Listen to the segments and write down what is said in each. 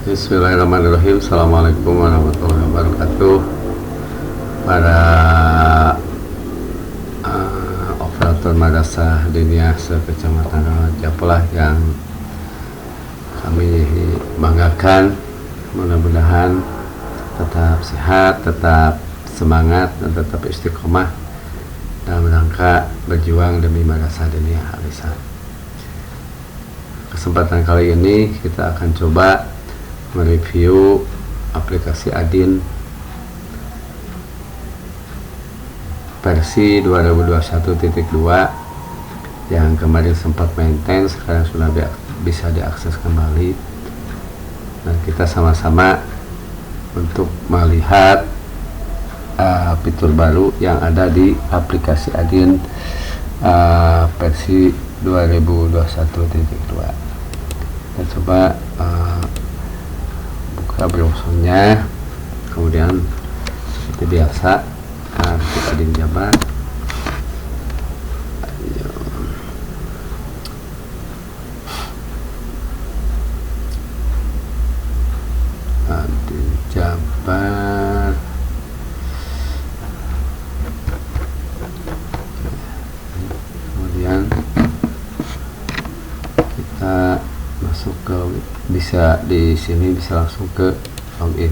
Bismillahirrahmanirrahim. Assalamualaikum warahmatullahi wabarakatuh. Para operator madrasah diniyah sekecamatan Rajapolah yang kami banggakan, mudah-mudahan tetap sehat, tetap semangat, dan tetap istiqomah dalam rangka berjuang demi madrasah diniyah Al-Ihsan. Kesempatan kali ini kita akan coba mereview aplikasi Adin versi 2021.2 yang kemarin sempat maintenance, sekarang sudah bisa diakses kembali, dan kita sama-sama untuk melihat fitur baru yang ada di aplikasi Adin versi 2021.2. Kita coba buka browsernya, kemudian seperti biasa kita Adin Jabar. Adin Jabar, kemudian kita masuk ke, bisa di sini bisa langsung ke login,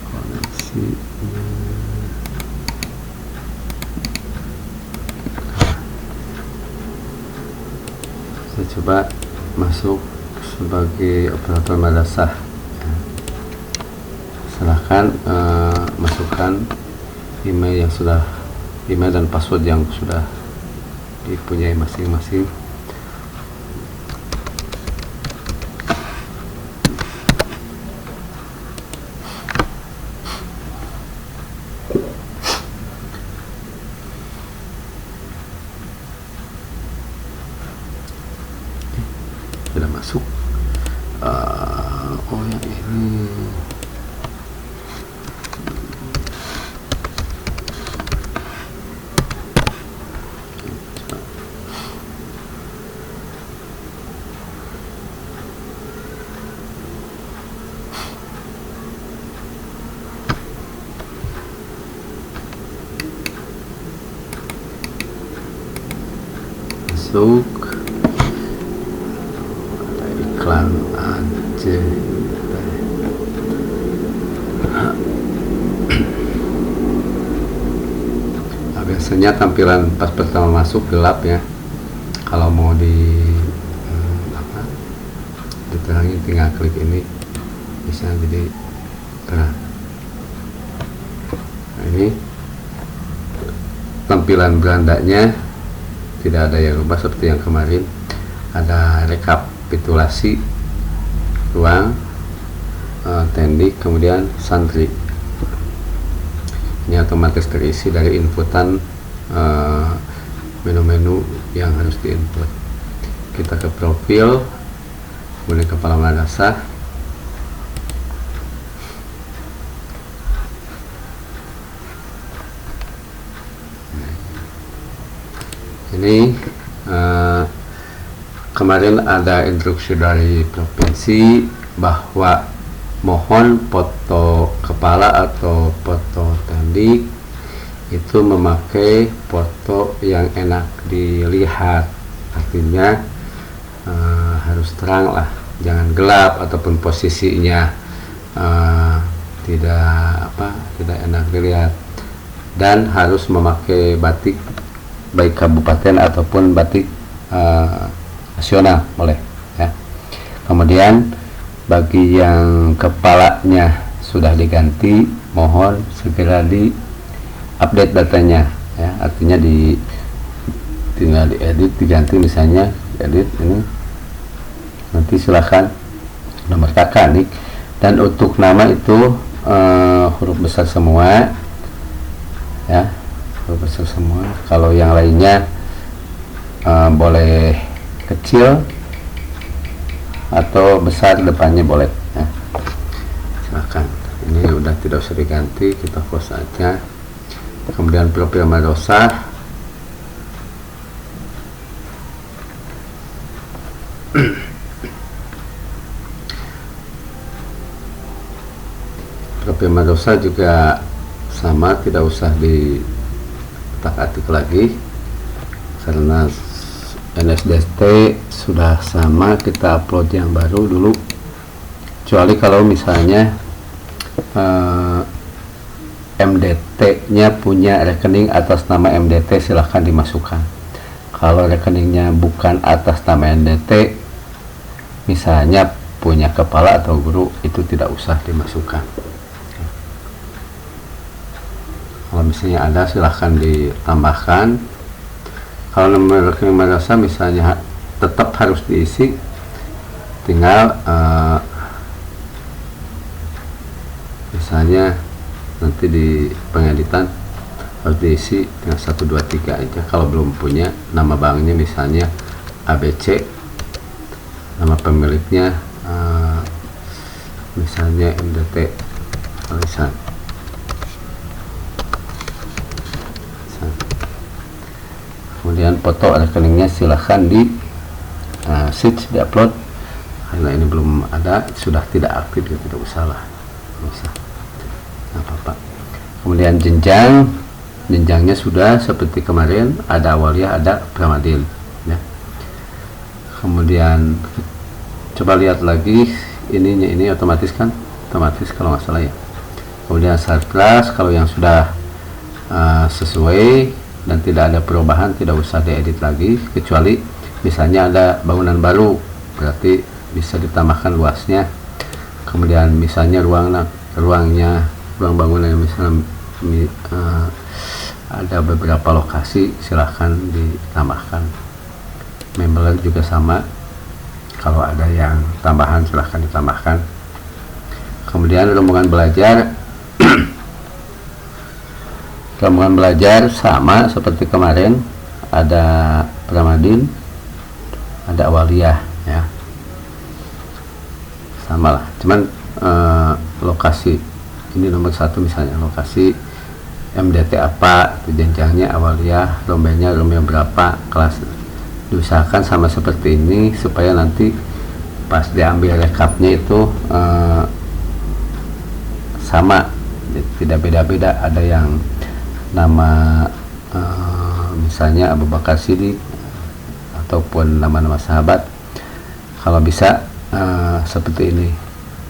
koneksi. Saya coba masuk sebagai operator madrasah. Silahkan masukkan email dan password yang sudah dipunyai masing-masing. Sudah masuk. Oh yang ini. Masuk, ada iklan aja. Nah, biasanya tampilan pas pertama masuk gelap ya. Kalau mau diterangin, tinggal klik ini bisa jadi terang. Nah, ini tampilan berandanya tidak ada yang rubah seperti yang kemarin. Ada rekapitulasi ruang, tendik, kemudian santri. Ini otomatis terisi dari inputan menu-menu yang harus diinput. Kita ke profil, kemudian kepala madrasah. Ini kemarin ada instruksi dari provinsi bahwa mohon foto kepala atau foto tendik itu memakai foto yang enak dilihat, artinya harus terang lah, jangan gelap ataupun posisinya tidak enak dilihat, dan harus memakai batik baik kabupaten ataupun batik nasional boleh ya. Kemudian bagi yang kepalanya sudah diganti, mohon segera di update datanya ya, artinya tinggal diedit, diganti, misalnya edit ini, nanti silahkan nomor kakak nih. Dan untuk nama itu huruf besar semua ya, besar semua. Kalau yang lainnya boleh kecil atau besar, depannya boleh ya. Silahkan. Ini udah tidak usah diganti, kita close aja. Kemudian profil madrasah, HP madrasah juga sama, tidak usah diutak-atik lagi karena NSDT sudah sama, kita upload yang baru dulu. Kecuali kalau misalnya MDT nya punya rekening atas nama MDT, silahkan dimasukkan. Kalau rekeningnya bukan atas nama MDT, misalnya punya kepala atau guru, itu tidak usah dimasukkan. Kalau misalnya ada, silahkan ditambahkan. Kalau nomor rekening madrasah misalnya tetap harus diisi, tinggal misalnya nanti di pengeditan harus diisi dengan 1, 2, 3 aja. Kalau belum punya nama banknya misalnya ABC, nama pemiliknya misalnya MDT Alisan. Kemudian foto rekeningnya silahkan di switch, di upload. Karena ini belum ada, sudah tidak aktif, ya tidak usah lah, tidak usah, nggak apa-apa. Kemudian jenjangnya sudah seperti kemarin, ada awaliyah, ada pramadin ya. Kemudian coba lihat lagi ininya, ini otomatis kan, otomatis kalau nggak salah ya. Kemudian start class, kalau yang sudah sesuai dan tidak ada perubahan, tidak usah diedit lagi, kecuali misalnya ada bangunan baru, berarti bisa ditambahkan luasnya. Kemudian misalnya ruang bangunan misalnya ada beberapa lokasi, silahkan ditambahkan. Member juga sama, kalau ada yang tambahan silahkan ditambahkan. Kemudian rombongan belajar rombongan belajar sama seperti kemarin, ada pramadin, ada awaliyah ya, sama lah, cuman lokasi ini nomor 1 misalnya lokasi MDT apa, jenjangnya awaliyah, rombenya berapa, kelas, diusahakan sama seperti ini supaya nanti pas diambil rekapnya itu sama, tidak beda-beda. Ada yang nama misalnya Abu Bakar Siddiq ataupun nama-nama sahabat, kalau bisa seperti ini.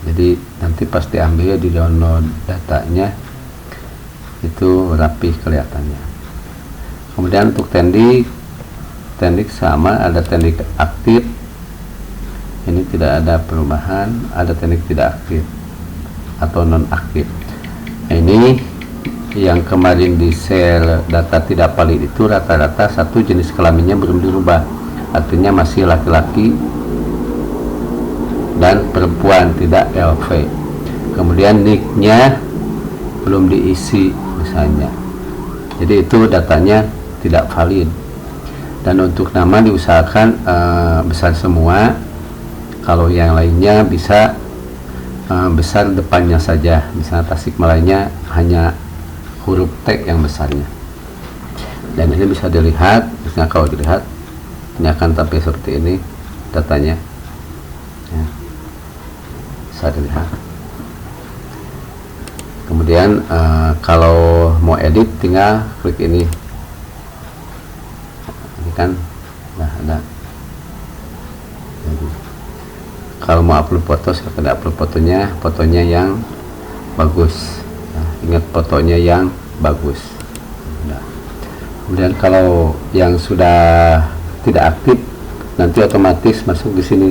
Jadi nanti pas diambil, di download datanya itu rapi kelihatannya. Kemudian untuk tendik sama, ada tendik aktif, ini tidak ada perubahan, ada tendik tidak aktif atau non aktif. Ini yang kemarin di share data tidak valid itu rata-rata satu jenis kelaminnya belum dirubah, artinya masih laki-laki dan perempuan, tidak LV. Kemudian nicknya belum diisi misalnya, jadi itu datanya tidak valid. Dan untuk nama diusahakan besar semua, kalau yang lainnya bisa besar depannya saja, misalnya Tasikmalaya hanya huruf T yang besarnya. Dan ini bisa dilihat, misalnya kalau dilihat ini akan tampil seperti ini datanya ya, bisa dilihat. Kemudian kalau mau edit tinggal klik ini kan, nah ada. Jadi kalau mau upload foto, silahkan upload fotonya yang bagus. Nah, ingat fotonya yang bagus. Nah, kemudian kalau yang sudah tidak aktif, nanti otomatis masuk di sini.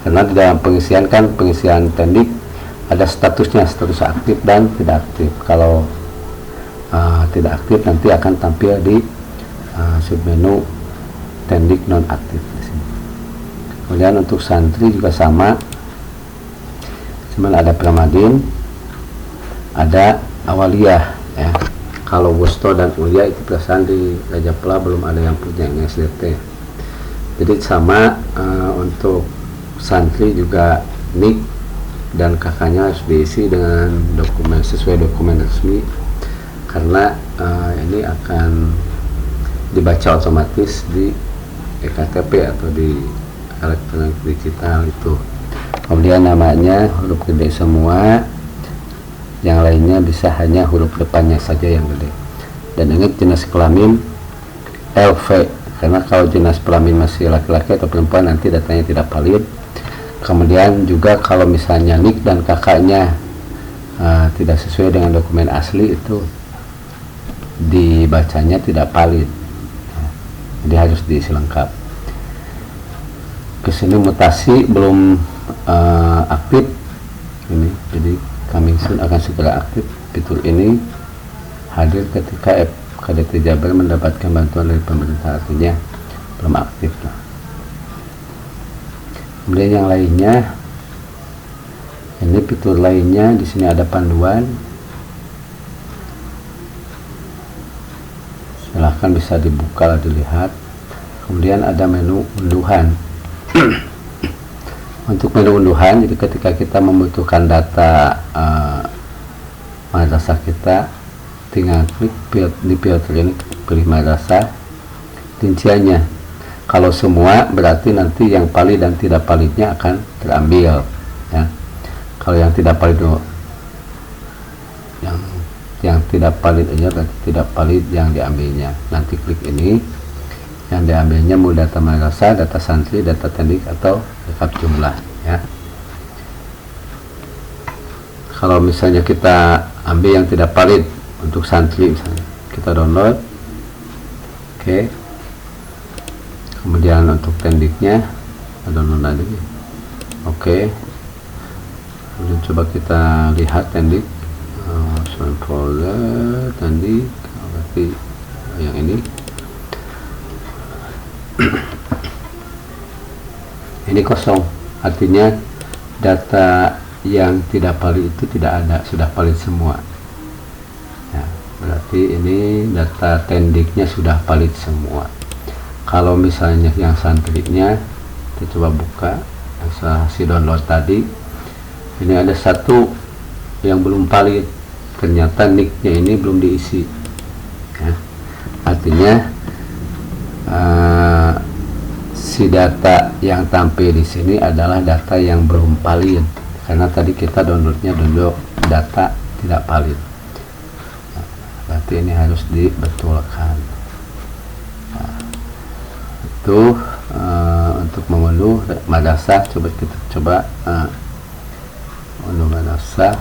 Karena di dalam pengisian kan, pengisian tendik ada statusnya, status aktif dan tidak aktif. Kalau tidak aktif nanti akan tampil di submenu tendik non aktif di sini. Kemudian untuk santri juga sama, cuman ada pramadin, ada awaliyah ya. Kalau wusto dan ulia itu perasaan di Raja Pela belum ada yang punya SDT. Jadi sama untuk santri juga nik dan kakaknya harus diisi dengan dokumen sesuai dokumen resmi, karena ini akan dibaca otomatis di EKTP atau di elektronik digital itu. Kemudian namanya huruf gede semua, yang lainnya bisa hanya huruf depannya saja yang gede. Dan ingat jenis kelamin LV, karena kalau jenis kelamin masih laki-laki atau perempuan nanti datanya tidak valid. Kemudian juga kalau misalnya nik dan kakaknya tidak sesuai dengan dokumen asli, itu dibacanya tidak valid, jadi harus diisi lengkap. Kesini mutasi belum aktif ini, jadi coming soon akan segera aktif. Fitur ini hadir ketika KDT Jabar mendapatkan bantuan dari pemerintah, artinya belum aktif lah. Kemudian yang lainnya, ini fitur lainnya di sini ada panduan, silahkan bisa dibuka dilihat. Kemudian ada menu unduhan. Untuk menu unduhan, jadi ketika kita membutuhkan data madrasah kita, tinggal klik di filter ini, pilih madrasah, rinciannya. Kalau semua berarti nanti yang valid dan tidak validnya akan terambil, ya. Kalau yang tidak valid, yang tidak valid aja berarti tidak valid yang diambilnya. Nanti klik ini, yang diambilnya mau data madrasah, data santri, data tendik, atau rekap jumlah, ya. Kalau misalnya kita ambil yang tidak valid untuk santri, misalnya kita download, oke. Kemudian untuk tendiknya download lagi, oke. Kemudian coba kita lihat tendik, folder tendik, berarti yang ini. Ini kosong, artinya data yang tidak valid itu tidak ada, sudah valid semua, ya. Berarti ini data tendiknya sudah valid semua. Kalau misalnya yang santrinya, kita coba buka hasil download tadi. Ini ada satu yang belum valid, ternyata nicknya ini belum diisi, ya. Artinya si data yang tampil di sini adalah data yang belum valid, karena tadi kita download data tidak valid. Nah, berarti ini harus dibetulkan. Nah, itu untuk mengunduh madrasah. Coba kita unduh madrasah,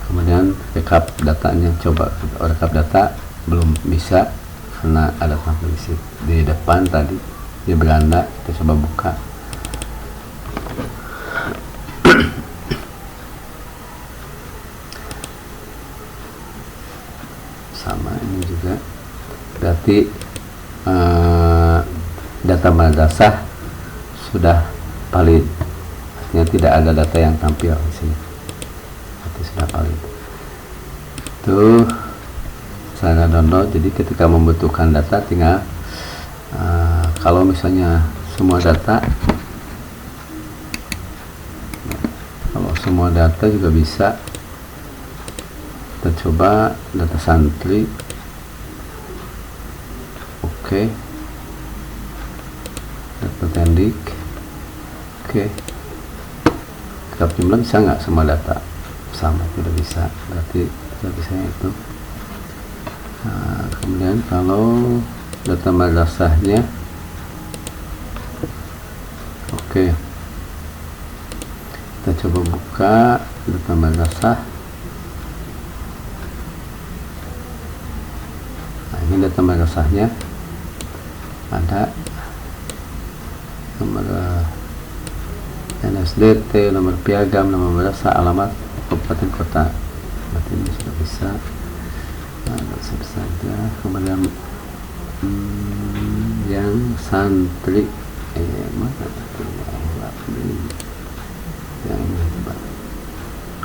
kemudian rekap datanya. Coba rekap data belum bisa karena ada tampil di depan tadi di beranda. Kita coba buka. Sama ini juga, berarti data madrasah sudah valid, artinya tidak ada data yang tampil di sini, berarti sudah valid. Itu cara download. Jadi ketika membutuhkan data tinggal kalau misalnya semua data juga bisa. Kita coba data santri, oke. Data tendik, oke. Rekap jumlah bisa nggak semua data? Sama, tidak bisa, berarti tidak bisa itu. Kemudian kalau data madrasahnya, oke. Kita coba buka data madrasah. Nah, ini data madrasahnya ada nomor NSDT, nomor piagam, nomor madrasah, alamat, kabupaten, kota. Berarti ini sudah bisa. Nah, saja. Kemudian yang santri, mana yang ini coba.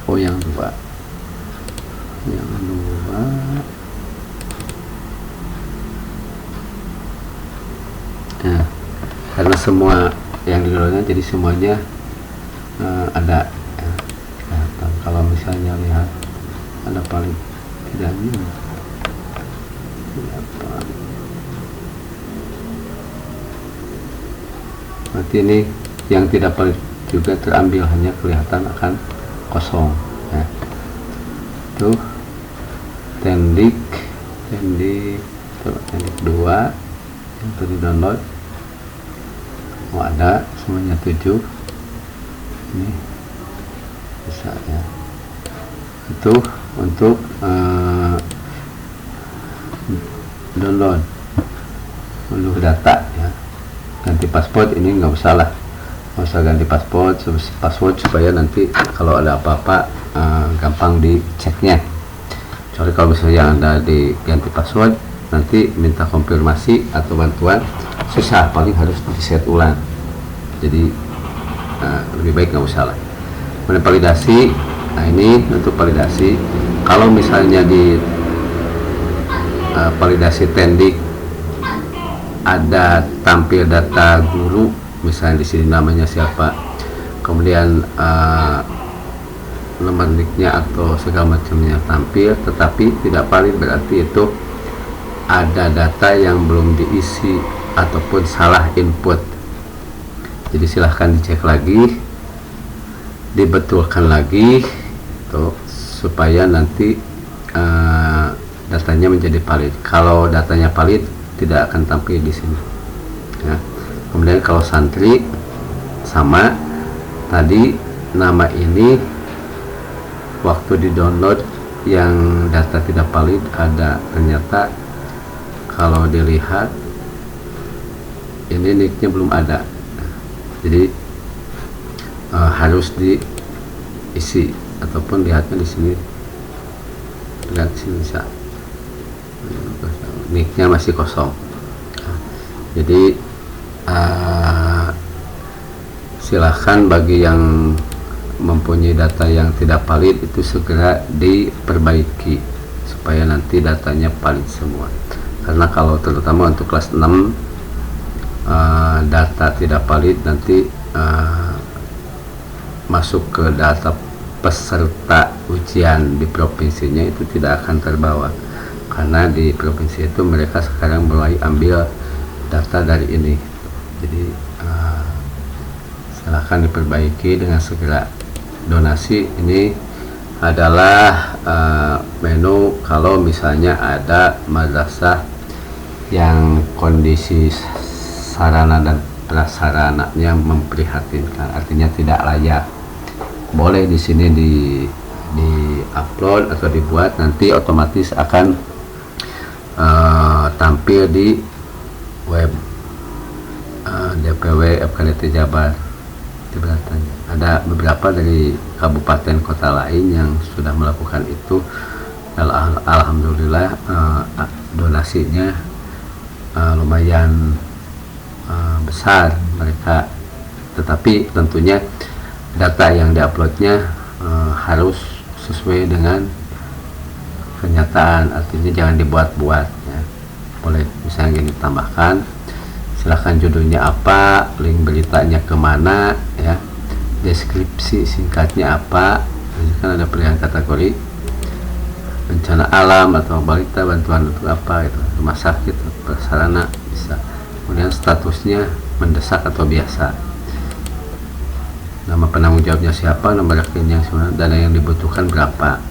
Oh, yang dua. Nah, karena semua yang di dalamnya, jadi semuanya ada, ya. Kalau misalnya lihat ada paling tidaknya berarti ini yang tidak valid juga terambil, hanya kelihatan akan kosong, ya. tuh Tendik 2 itu di download. Ada semuanya 7 ini bisa ya. Itu untuk download unduh data ya. Ganti password ini nggak usah lah, nggak usah ganti password supaya nanti kalau ada apa-apa gampang diceknya. Kecuali kalau misalnya Anda diganti password, nanti minta konfirmasi atau bantuan susah, paling harus di-set ulang. Jadi lebih baik nggak usah lah. Kemudian validasi, nah ini untuk validasi. Kalau misalnya di validasi Tendik ada tampil data guru, misalnya di sini namanya siapa, kemudian nomor nicknya atau segala macamnya tampil, tetapi tidak valid, berarti itu ada data yang belum diisi ataupun salah input. Jadi silahkan dicek lagi, dibetulkan lagi tuh, supaya nanti datanya menjadi valid. Kalau datanya valid tidak akan tampil di sini ya. Kemudian kalau santri sama tadi, nama ini waktu di download yang data tidak valid ada, ternyata kalau dilihat ini nicknya belum ada, jadi harus diisi ataupun lihatnya di sini. Lihat sini bisa, nicknya masih kosong. Jadi silahkan bagi yang mempunyai data yang tidak valid itu segera diperbaiki supaya nanti datanya valid semua. Karena kalau terutama untuk kelas 6 data tidak valid nanti masuk ke data peserta ujian di provinsinya itu tidak akan terbawa, karena di provinsi itu mereka sekarang mulai ambil data dari ini. Jadi silahkan diperbaiki dengan segera. Donasi ini adalah menu kalau misalnya ada madrasah yang kondisi sarana dan prasarananya memprihatinkan, artinya tidak layak, boleh di sini di upload atau dibuat, nanti otomatis akan tampil di web DPW FKDT Jabar. Ada beberapa dari kabupaten kota lain yang sudah melakukan itu. Alhamdulillah donasinya lumayan besar mereka, tetapi tentunya data yang diuploadnya harus sesuai dengan kenyataan, artinya jangan dibuat-buat ya. Boleh misalnya gini, tambahkan silahkan judulnya apa, link beritanya kemana ya, deskripsi singkatnya apa, ini kan ada pilihan kategori bencana alam atau balita, bantuan untuk apa itu, rumah sakit, prasarana bisa. Kemudian statusnya mendesak atau biasa, nama penanggung jawabnya siapa, nomor rekening yang sebenarnya, dana yang dibutuhkan berapa.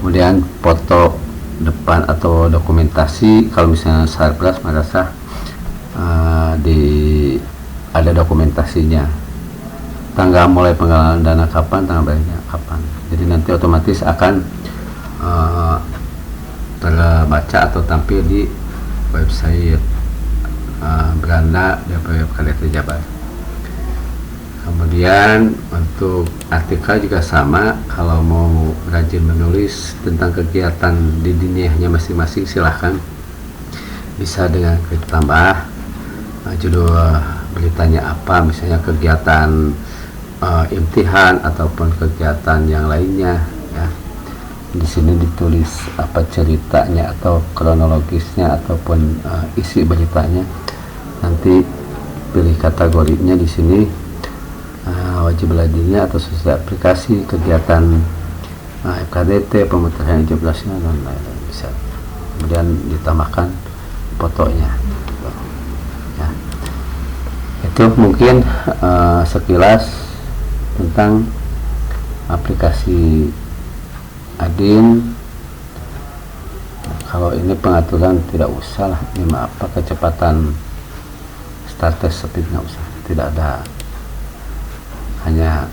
Kemudian foto depan atau dokumentasi, kalau misalnya sarpras madrasah ada dokumentasinya, tanggal mulai penggalangan dana kapan, tanggal bayarnya kapan. Jadi nanti otomatis akan terbaca atau tampil di website beranda DPW FKDT Jabar. Kemudian untuk artikel juga sama, kalau mau rajin menulis tentang kegiatan di diniahnya masing-masing silahkan, bisa dengan klik tambah judul beritanya apa, misalnya kegiatan imtihan ataupun kegiatan yang lainnya ya. Di sini ditulis apa ceritanya atau kronologisnya ataupun isi beritanya. Nanti pilih kategorinya di sini, wajib belajarnya atau sesuai aplikasi, kegiatan FKDT, pemutaran hijab nasional dan lain-lain bisa. Kemudian ditambahkan fotonya. Ya. Itu mungkin sekilas tentang aplikasi Adin. Kalau ini pengaturan tidak usah lah, ini apa kecepatan starter speed nggak usah, tidak ada, hanya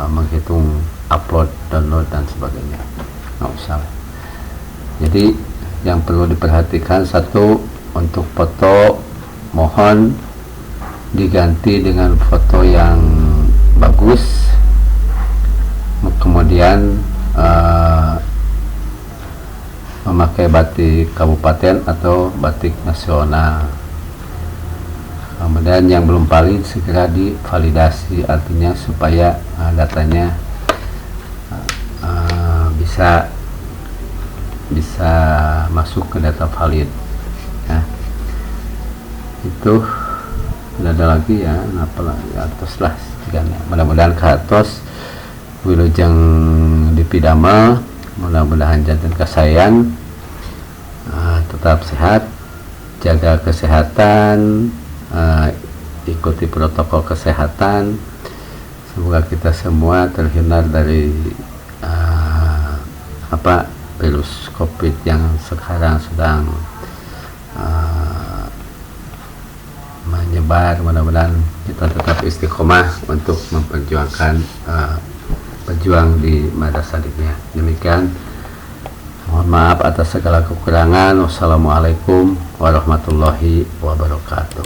menghitung upload, download dan sebagainya, nggak usah. Jadi yang perlu diperhatikan, satu, untuk foto mohon diganti dengan foto yang bagus, kemudian memakai batik kabupaten atau batik nasional. Kemudian yang belum valid segera divalidasi, artinya supaya datanya bisa masuk ke data valid ya. Itu tidak ada lagi ya, apalagi atas lah, mudah-mudahan ke atas wilujeng dipidama, mudah-mudahan jantan kasayang, tetap sehat, jaga kesehatan, ikuti protokol kesehatan. Semoga kita semua terhindar dari virus COVID yang sekarang sedang menyebar. Mudah-mudahan kita tetap istiqomah untuk memperjuangkan pejuang di madrasah dunia. Demikian, mohon maaf atas segala kekurangan. Wassalamualaikum warahmatullahi wabarakatuh.